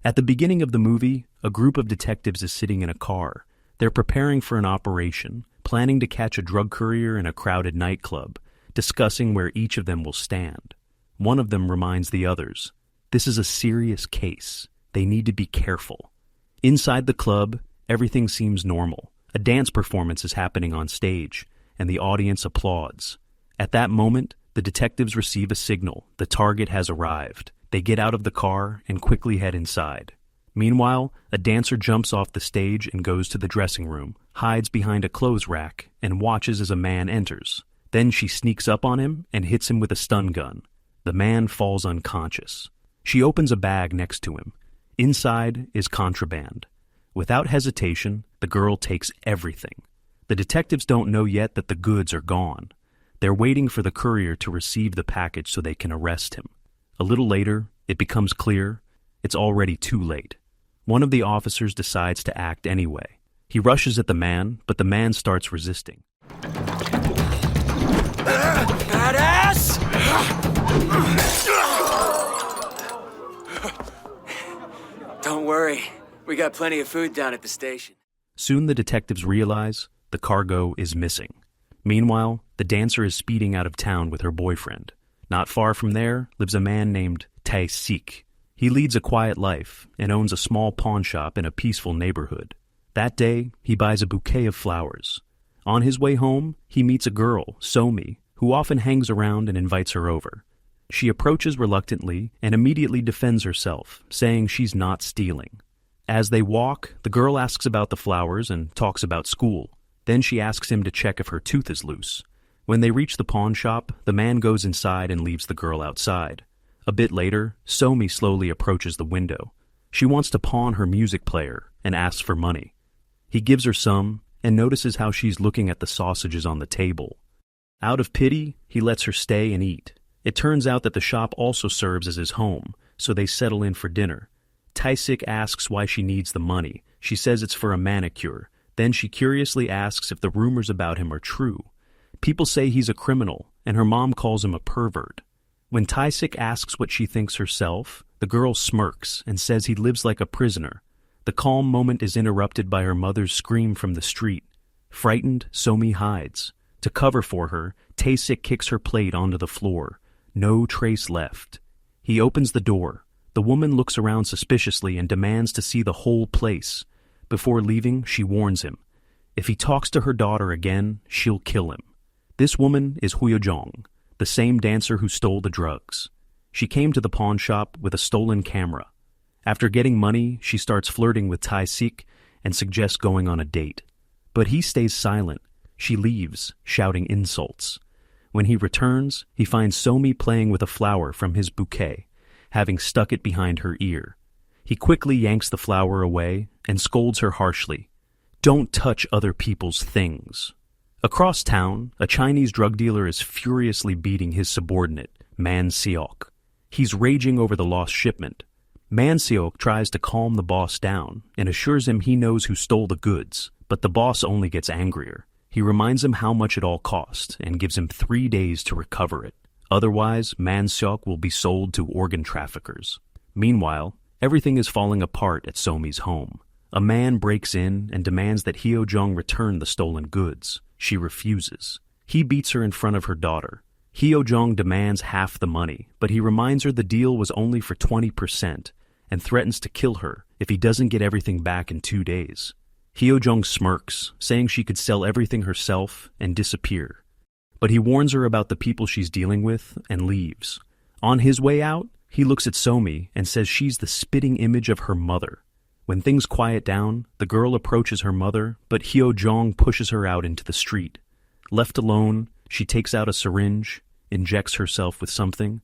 At the beginning of the movie, a group of detectives is sitting in a car. They're preparing for an operation, planning to catch a drug courier in a crowded nightclub, discussing where each of them will stand. One of them reminds the others, this is a serious case. They need to be careful. Inside the club, everything seems normal. A dance performance is happening on stage, and the audience applauds. At that moment, the detectives receive a signal. The target has arrived. They get out of the car and quickly head inside. Meanwhile, a dancer jumps off the stage and goes to the dressing room, hides behind a clothes rack, and watches as a man enters. Then she sneaks up on him and hits him with a stun gun. The man falls unconscious. She opens a bag next to him. Inside is contraband. Without hesitation, the girl takes everything. The detectives don't know yet that the goods are gone. They're waiting for the courier to receive the package so they can arrest him. A little later, it becomes clear it's already too late. One of the officers decides to act anyway. He rushes at the man, but the man starts resisting. Badass! Don't worry, we got plenty of food down at the station. Soon the detectives realize the cargo is missing. Meanwhile, the dancer is speeding out of town with her boyfriend. Not far from there lives a man named Tae-sik. He leads a quiet life and owns a small pawn shop in a peaceful neighborhood. That day, he buys a bouquet of flowers. On his way home, he meets a girl, Somi, who often hangs around and invites her over. She approaches reluctantly and immediately defends herself, saying she's not stealing. As they walk, the girl asks about the flowers and talks about school. Then she asks him to check if her tooth is loose. When they reach the pawn shop, the man goes inside and leaves the girl outside. A bit later, Somi slowly approaches the window. She wants to pawn her music player and asks for money. He gives her some and notices how she's looking at the sausages on the table. Out of pity, he lets her stay and eat. It turns out that the shop also serves as his home, so they settle in for dinner. Tae-sik asks why she needs the money. She says it's for a manicure. Then she curiously asks if the rumors about him are true. People say he's a criminal, and her mom calls him a pervert. When Tae-sik asks what she thinks herself, the girl smirks and says he lives like a prisoner. The calm moment is interrupted by her mother's scream from the street. Frightened, Somi hides. To cover for her, Tae-sik kicks her plate onto the floor. No trace left. He opens the door. The woman looks around suspiciously and demands to see the whole place. Before leaving, she warns him. If he talks to her daughter again, she'll kill him. This woman is Jeong-beom, the same dancer who stole the drugs. She came to the pawn shop with a stolen camera. After getting money, she starts flirting with Tae-sik and suggests going on a date. But he stays silent. She leaves, shouting insults. When he returns, he finds Somi playing with a flower from his bouquet, having stuck it behind her ear. He quickly yanks the flower away and scolds her harshly. Don't touch other people's things. Across town, a Chinese drug dealer is furiously beating his subordinate, Man Seok. He's raging over the lost shipment. Man Seok tries to calm the boss down and assures him he knows who stole the goods, but the boss only gets angrier. He reminds him how much it all cost and gives him 3 days to recover it. Otherwise, Man Seok will be sold to organ traffickers. Meanwhile, everything is falling apart at Somi's home. A man breaks in and demands that Hyo-jong return the stolen goods. She refuses. He beats her in front of her daughter. Hyo-jong demands half the money, but he reminds her the deal was only for 20% and threatens to kill her if he doesn't get everything back in 2 days. Hyo-jong smirks, saying she could sell everything herself and disappear. But he warns her about the people she's dealing with and leaves. On his way out, he looks at Somi and says she's the spitting image of her mother. When things quiet down, the girl approaches her mother, but Hyo-jong pushes her out into the street. Left alone, she takes out a syringe, injects herself with something,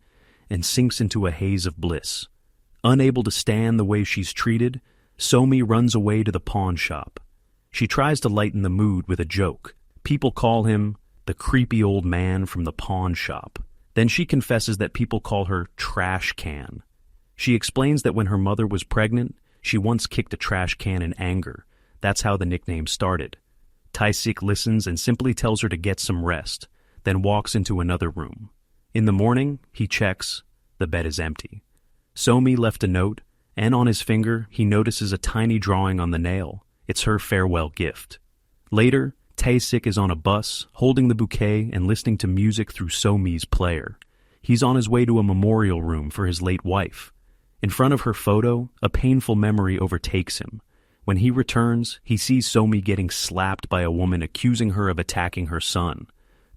and sinks into a haze of bliss. Unable to stand the way she's treated, Somi runs away to the pawn shop. She tries to lighten the mood with a joke. People call him the creepy old man from the pawn shop. Then she confesses that people call her Trash Can. She explains that when her mother was pregnant, she once kicked a trash can in anger. That's how the nickname started. Tae-sik listens and simply tells her to get some rest, then walks into another room. In the morning, he checks. The bed is empty. Somi left a note, and on his finger he notices a tiny drawing on the nail. It's her farewell gift. Later, Tae-sik is on a bus, holding the bouquet and listening to music through So-mi's player. He's on his way to a memorial room for his late wife. In front of her photo, a painful memory overtakes him. When he returns, he sees So-mi getting slapped by a woman accusing her of attacking her son.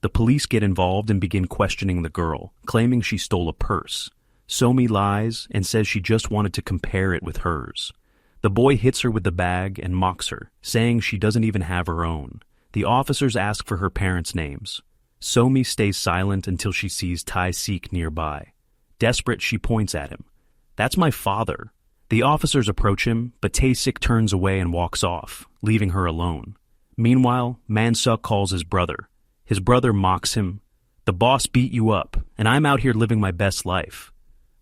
The police get involved and begin questioning the girl, claiming she stole a purse. So-mi lies and says she just wanted to compare it with hers. The boy hits her with the bag and mocks her, saying she doesn't even have her own. The officers ask for her parents' names. So-mi stays silent until she sees Tae-sik nearby. Desperate, she points at him. "That's my father." The officers approach him, but Tae-sik turns away and walks off, leaving her alone. Meanwhile, Man-suk calls his brother. His brother mocks him. "The boss beat you up, and I'm out here living my best life."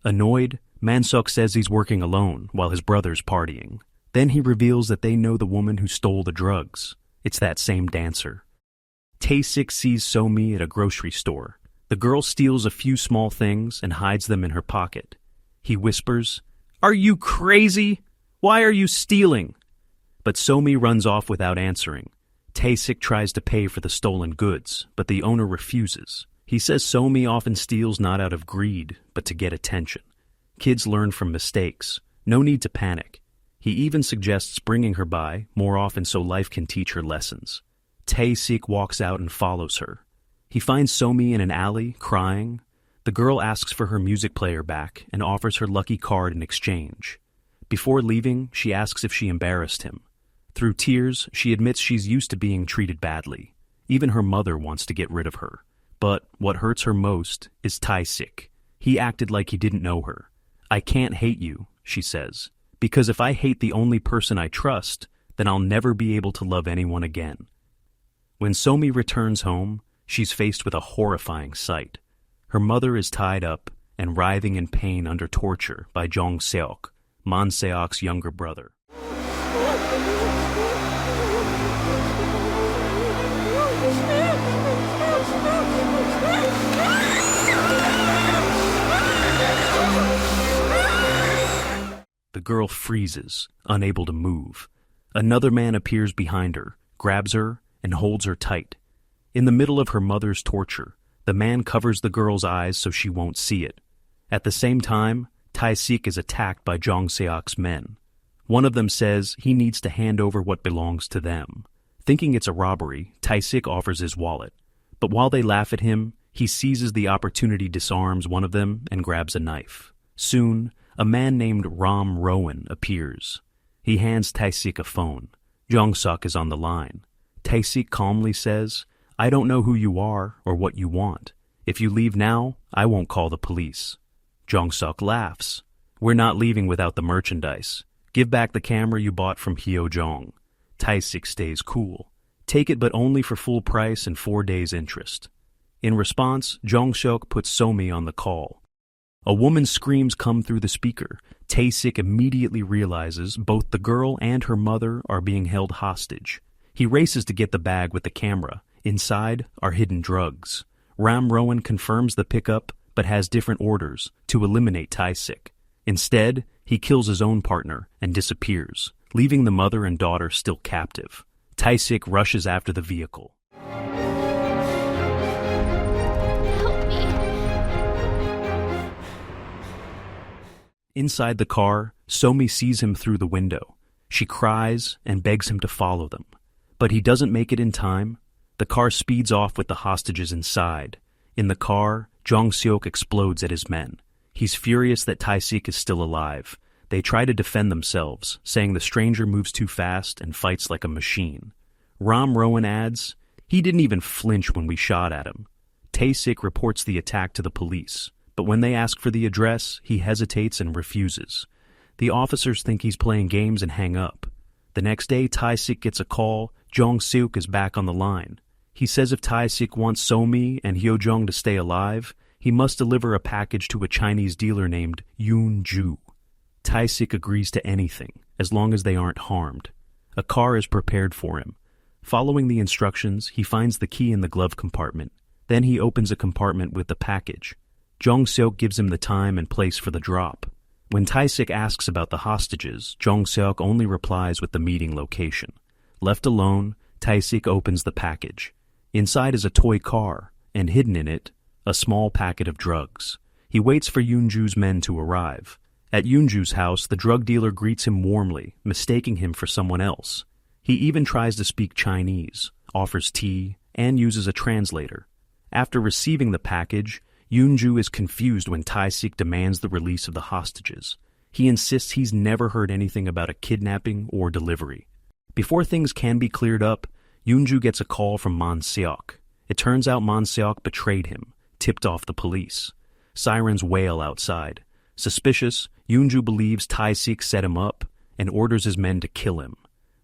Annoyed, Man-suk says he's working alone while his brother's partying. Then he reveals that they know the woman who stole the drugs. It's that same dancer. Tae-sik sees So-mi at a grocery store. The girl steals a few small things and hides them in her pocket. He whispers, "Are you crazy? Why are you stealing?" But So-mi runs off without answering. Tae-sik tries to pay for the stolen goods, but the owner refuses. He says So-mi often steals not out of greed, but to get attention. Kids learn from mistakes. No need to panic. He even suggests bringing her by more often so life can teach her lessons. Tae-sik walks out and follows her. He finds So-mi in an alley, crying. The girl asks for her music player back and offers her lucky card in exchange. Before leaving, she asks if she embarrassed him. Through tears, she admits she's used to being treated badly. Even her mother wants to get rid of her. But what hurts her most is Tae-sik. He acted like he didn't know her. "I can't hate you," she says, "because if I hate the only person I trust, then I'll never be able to love anyone again." When So-mi returns home, she's faced with a horrifying sight. Her mother is tied up and writhing in pain under torture by Jong-seok, Man-seok's younger brother. The girl freezes, unable to move. Another man appears behind her, grabs her, and holds her tight. In the middle of her mother's torture, the man covers the girl's eyes so she won't see it. At the same time, Tae-sik is attacked by Jong-seok's men. One of them says he needs to hand over what belongs to them. Thinking it's a robbery, Tae-sik offers his wallet. But while they laugh at him, he seizes the opportunity, disarms one of them, and grabs a knife. Soon, a man named Ram Rowan appears. He hands Tae-sik a phone. Jong-seok is on the line. Tae-sik calmly says, "I don't know who you are or what you want. If you leave now, I won't call the police." Jong-seok laughs. "We're not leaving without the merchandise. Give back the camera you bought from Hyo-jong." Tae-sik stays cool. "Take it, but only for full price and 4 days' interest." In response, Jong-seok puts So-mi on the call. A woman's screams come through the speaker. Tae-sik immediately realizes both the girl and her mother are being held hostage. He races to get the bag with the camera. Inside are hidden drugs. Ram Rowan confirms the pickup, but has different orders to eliminate Tae-sik. Instead, he kills his own partner and disappears, leaving the mother and daughter still captive. Tae-sik rushes after the vehicle. Help me. Inside the car, So-mi sees him through the window. She cries and begs him to follow them. But he doesn't make it in time. The car speeds off with the hostages inside. In the car, Jong-seok explodes at his men. He's furious that Tae-sik is still alive. They try to defend themselves, saying the stranger moves too fast and fights like a machine. Ram Rowan adds, "He didn't even flinch when we shot at him." Tae-sik reports the attack to the police, but when they ask for the address, he hesitates and refuses. The officers think he's playing games and hang up. The next day, Tae-sik gets a call. Jong-seok is back on the line. He says if Tae-sik wants So-mi and Hyo-jong to stay alive, he must deliver a package to a Chinese dealer named Yoon-ju. Tae-sik agrees to anything, as long as they aren't harmed. A car is prepared for him. Following the instructions, he finds the key in the glove compartment. Then he opens a compartment with the package. Jong-seok gives him the time and place for the drop. When Tae-sik asks about the hostages, Jong-seok only replies with the meeting location. Left alone, Tae-sik opens the package. Inside is a toy car, and hidden in it, a small packet of drugs. He waits for Yoon-ju's men to arrive. At Yoon-ju's house, the drug dealer greets him warmly, mistaking him for someone else. He even tries to speak Chinese, offers tea, and uses a translator. After receiving the package, Yoon-ju is confused when Tae-sik demands the release of the hostages. He insists he's never heard anything about a kidnapping or delivery. Before things can be cleared up, Yoon-ju gets a call from Man-seok. It turns out Man-seok betrayed him, tipped off the police. Sirens wail outside. Suspicious, Yoon-ju believes Tae-sik set him up and orders his men to kill him.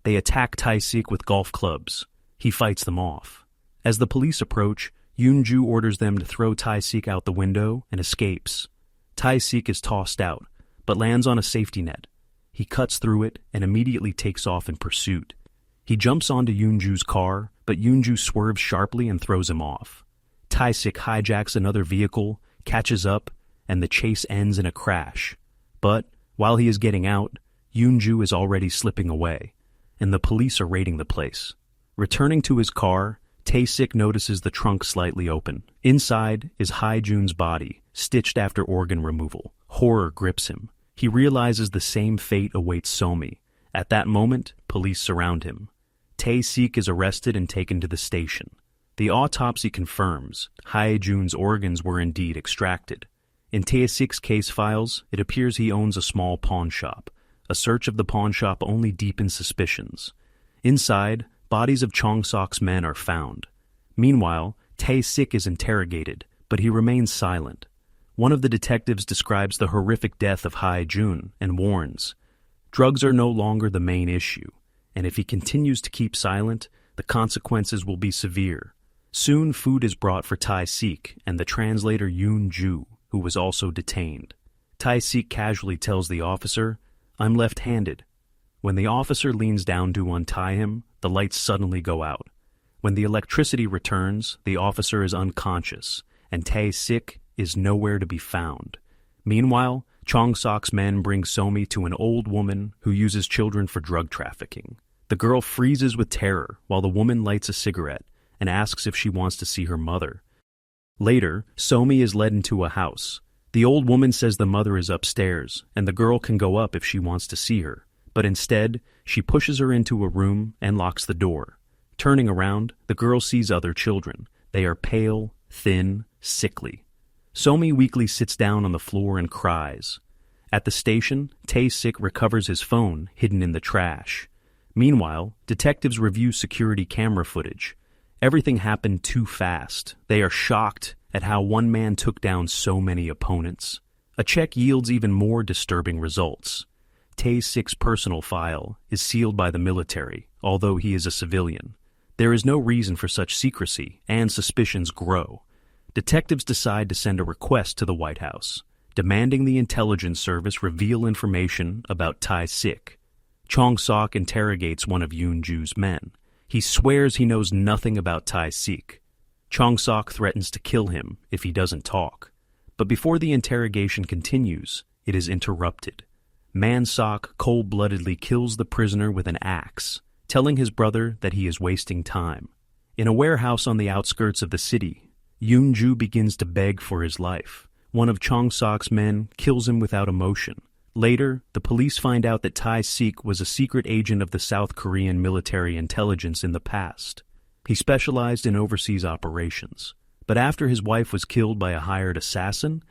They attack Tae-sik with golf clubs. He fights them off. As the police approach, Yoon-ju orders them to throw Tae-sik out the window and escapes. Tae-sik is tossed out, but lands on a safety net. He cuts through it and immediately takes off in pursuit. He jumps onto Yoon-ju's car, but Yoon-ju swerves sharply and throws him off. Tae-sik hijacks another vehicle, catches up, and the chase ends in a crash. But, while he is getting out, Yoon-ju is already slipping away, and the police are raiding the place. Returning to his car, Tae-sik notices the trunk slightly open. Inside is Hae-jun's body, stitched after organ removal. Horror grips him. He realizes the same fate awaits Somi. At that moment, police surround him. Tae-sik is arrested and taken to the station. The autopsy confirms Hae-jun's organs were indeed extracted. In Tae-sik's case files, it appears he owns a small pawn shop. A search of the pawn shop only deepens suspicions. Inside, bodies of Jong-seok's men are found. Meanwhile, Tae-sik is interrogated, but he remains silent. One of the detectives describes the horrific death of Hae-jun and warns, drugs are no longer the main issue, and if he continues to keep silent, the consequences will be severe. Soon food is brought for Tae-sik and the translator Yoon-ju, who was also detained. Tae-sik casually tells the officer, "I'm left-handed." When the officer leans down to untie him, the lights suddenly go out. When the electricity returns, the officer is unconscious, and Tae-sik is nowhere to be found. Meanwhile, Jong-seok's men bring Somi to an old woman who uses children for drug trafficking. The girl freezes with terror while the woman lights a cigarette and asks if she wants to see her mother. Later, Somi is led into a house. The old woman says the mother is upstairs, and the girl can go up if she wants to see her. But instead, she pushes her into a room and locks the door. Turning around, the girl sees other children. They are pale, thin, sickly. Somi weakly sits down on the floor and cries. At the station, Tae-sik recovers his phone, hidden in the trash. Meanwhile, detectives review security camera footage. Everything happened too fast. They are shocked at how one man took down so many opponents. A check yields even more disturbing results. Tae-sik's personal file is sealed by the military, although he is a civilian. There is no reason for such secrecy, and suspicions grow. Detectives decide to send a request to the White House, demanding the intelligence service reveal information about Tae-sik. Jong-seok interrogates one of Yoon-ju's men. He swears he knows nothing about Tae-sik. Jong-seok threatens to kill him if he doesn't talk. But before the interrogation continues, it is interrupted. Man-seok cold-bloodedly kills the prisoner with an axe, telling his brother that he is wasting time. In a warehouse on the outskirts of the city, Yoon-ju begins to beg for his life. One of Jong-seok's men kills him without emotion. Later, the police find out that Tae-sik was a secret agent of the South Korean military intelligence in the past. He specialized in overseas operations. But after his wife was killed by a hired assassin,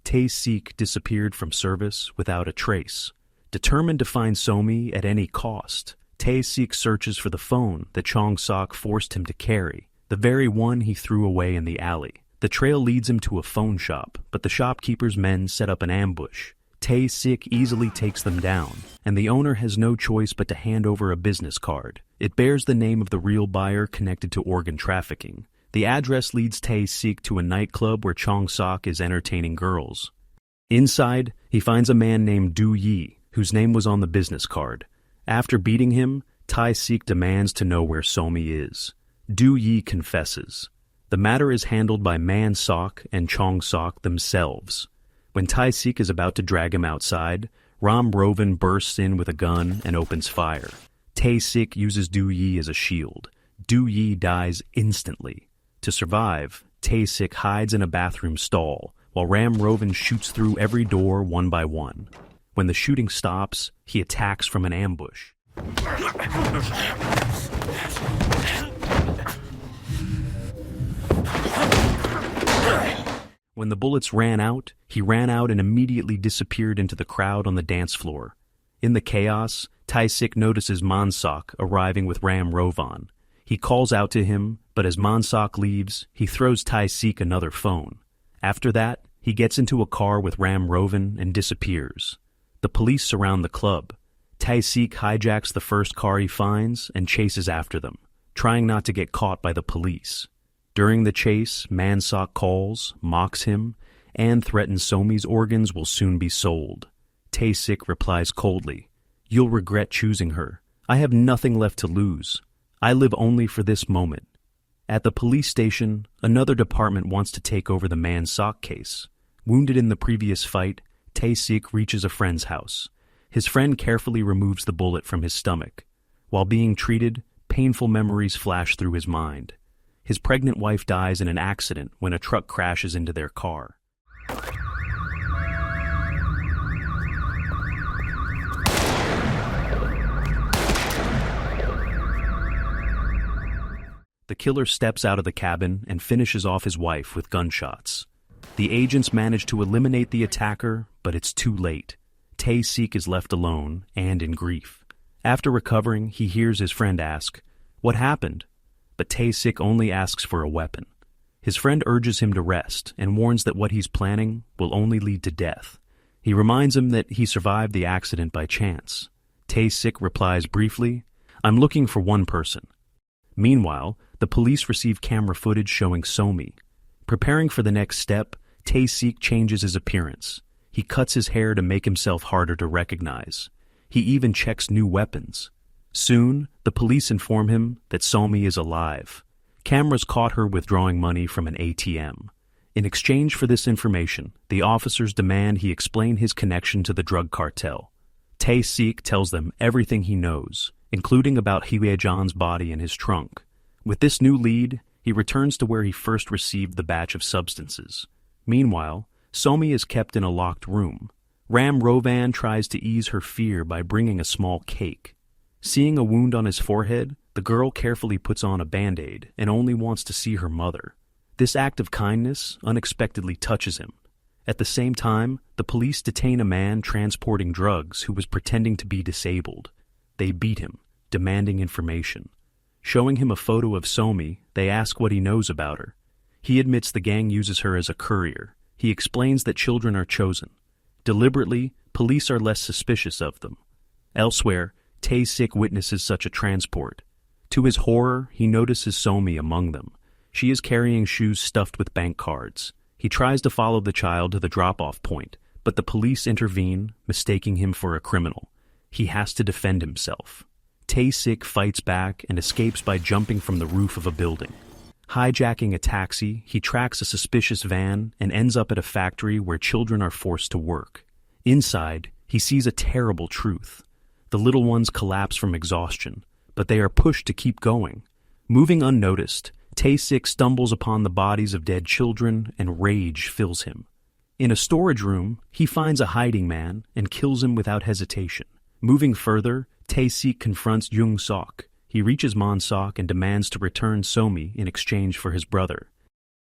Tae-sik disappeared from service without a trace. Determined to find Somi at any cost, Tae-sik searches for the phone that Jong-seok forced him to carry, the very one he threw away in the alley. The trail leads him to a phone shop, but the shopkeeper's men set up an ambush. Tae-sik easily takes them down, and the owner has no choice but to hand over a business card. It bears the name of the real buyer connected to organ trafficking. The address leads Tae-sik to a nightclub where Jong-seok is entertaining girls. Inside, he finds a man named Do-yi, whose name was on the business card. After beating him, Tae-sik demands to know where Somi is. Do-yi confesses. The matter is handled by Man-seok and Jong-seok themselves. When Tae-sik is about to drag him outside, Ram Rovan bursts in with a gun and opens fire. Tae-sik uses Do-yi as a shield. Do-yi dies instantly. To survive, Tae-sik hides in a bathroom stall, while Ram Rovan shoots through every door one by one. When the shooting stops, he attacks from an ambush. When the bullets ran out, he ran out and immediately disappeared into the crowd on the dance floor. In the chaos, Tae-sik notices Mansok arriving with Ram Rovan. He calls out to him, but as Mansok leaves, he throws Tae-sik another phone. After that, he gets into a car with Ram Rovan and disappears. The police surround the club. Tae-sik hijacks the first car he finds and chases after them, trying not to get caught by the police. During the chase, Mansok calls, mocks him, and threatens Somi's organs will soon be sold. Tae-sik replies coldly, "You'll regret choosing her. I have nothing left to lose. I live only for this moment." At the police station, another department wants to take over the Mansok case. Wounded in the previous fight, Tae-sik reaches a friend's house. His friend carefully removes the bullet from his stomach. While being treated, painful memories flash through his mind. His pregnant wife dies in an accident when a truck crashes into their car. The killer steps out of the cabin and finishes off his wife with gunshots. The agents manage to eliminate the attacker, but it's too late. Tae-sik is left alone and in grief. After recovering, he hears his friend ask, "What happened?" But Tae-sik only asks for a weapon. His friend urges him to rest and warns that what he's planning will only lead to death. He reminds him that he survived the accident by chance. Tae-sik replies briefly, "I'm looking for one person." Meanwhile, the police receive camera footage showing Somi. Preparing for the next step, Tae-sik changes his appearance. He cuts his hair to make himself harder to recognize. He even checks new weapons. Soon, the police inform him that Somi is alive. Cameras caught her withdrawing money from an ATM. In exchange for this information, the officers demand he explain his connection to the drug cartel. Tae-sik tells them everything he knows, including about Hye-jeon's body in his trunk. With this new lead, he returns to where he first received the batch of substances. Meanwhile, Somi is kept in a locked room. Ram Rovan tries to ease her fear by bringing a small cake. Seeing a wound on his forehead, the girl carefully puts on a Band-Aid and only wants to see her mother. This act of kindness unexpectedly touches him. At the same time, the police detain a man transporting drugs who was pretending to be disabled. They beat him, demanding information. Showing him a photo of Somi, they ask what he knows about her. He admits the gang uses her as a courier. He explains that children are chosen. Deliberately, police are less suspicious of them. Elsewhere, Tae-sik witnesses such a transport. To his horror, he notices Somi among them. She is carrying shoes stuffed with bank cards. He tries to follow the child to the drop-off point, but the police intervene, mistaking him for a criminal. He has to defend himself. Tae-sik fights back and escapes by jumping from the roof of a building. Hijacking a taxi, he tracks a suspicious van and ends up at a factory where children are forced to work. Inside, he sees a terrible truth. The little ones collapse from exhaustion, but they are pushed to keep going. Moving unnoticed, Tae-sik stumbles upon the bodies of dead children and rage fills him. In a storage room, he finds a hiding man and kills him without hesitation. Moving further, Tae-sik confronts Jung-sok. He reaches Mansok and demands to return Somi in exchange for his brother.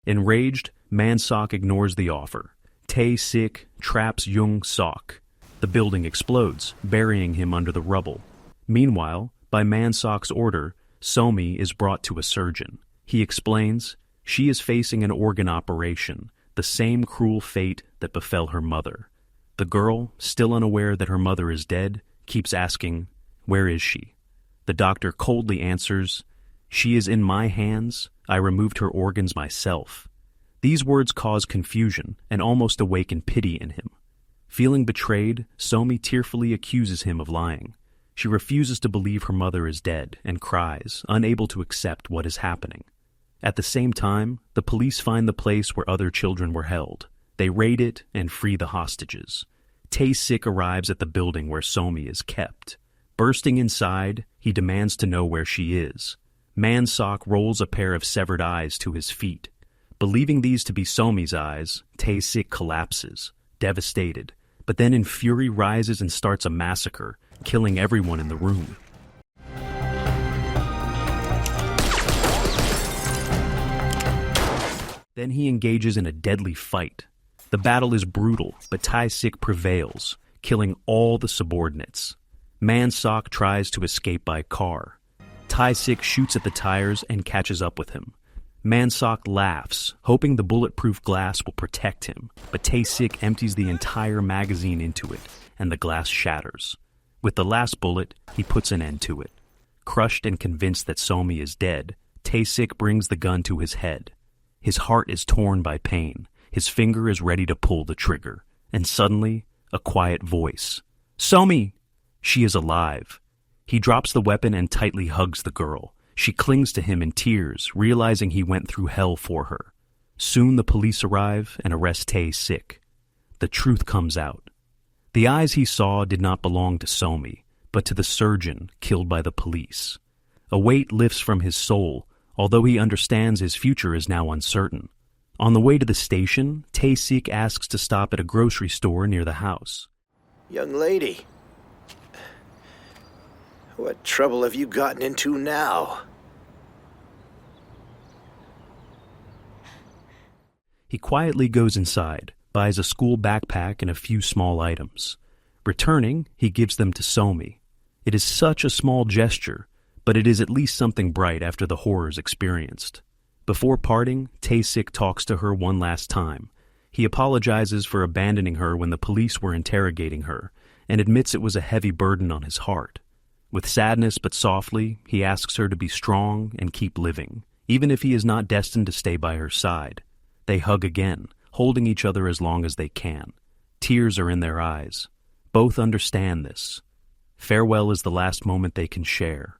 Enraged, Mansok ignores the offer. Tae-sik traps Jung-sok. The building explodes, burying him under the rubble. Meanwhile, by Mansok's order, Somi is brought to a surgeon. He explains she is facing an organ operation, the same cruel fate that befell her mother. The girl, still unaware that her mother is dead, keeps asking, "Where is she?" The doctor coldly answers, "She is in my hands. I removed her organs myself." These words cause confusion and almost awaken pity in him. Feeling betrayed, Somi tearfully accuses him of lying. She refuses to believe her mother is dead and cries, unable to accept what is happening. At the same time, the police find the place where other children were held. They raid it and free the hostages. Tae-sik arrives at the building where Somi is kept. Bursting inside, he demands to know where she is. Man-sok rolls a pair of severed eyes to his feet. Believing these to be Somi's eyes, Tae-sik collapses, devastated, but then in fury rises and starts a massacre, killing everyone in the room. Then he engages in a deadly fight. The battle is brutal, but Tae-sik prevails, killing all the subordinates. Man-sok tries to escape by car. Tae-sik shoots at the tires and catches up with him. Man-sok laughs, hoping the bulletproof glass will protect him, but Tae-sik empties the entire magazine into it, and the glass shatters. With the last bullet, he puts an end to it. Crushed and convinced that Somi is dead, Tae-sik brings the gun to his head. His heart is torn by pain. His finger is ready to pull the trigger. And suddenly, a quiet voice. "Somi!" She is alive. He drops the weapon and tightly hugs the girl. She clings to him in tears, realizing he went through hell for her. Soon the police arrive and arrest Tae-sik. The truth comes out. The eyes he saw did not belong to Somi, but to the surgeon killed by the police. A weight lifts from his soul, although he understands his future is now uncertain. On the way to the station, Tae-sik asks to stop at a grocery store near the house. Young lady, what trouble have you gotten into now? He quietly goes inside, buys a school backpack and a few small items. Returning, he gives them to Somi. It is such a small gesture, but it is at least something bright after the horrors experienced. Before parting, Tae-sik talks to her one last time. He apologizes for abandoning her when the police were interrogating her, and admits it was a heavy burden on his heart. With sadness but softly, he asks her to be strong and keep living, even if he is not destined to stay by her side. They hug again, holding each other as long as they can. Tears are in their eyes. Both understand this. Farewell is the last moment they can share.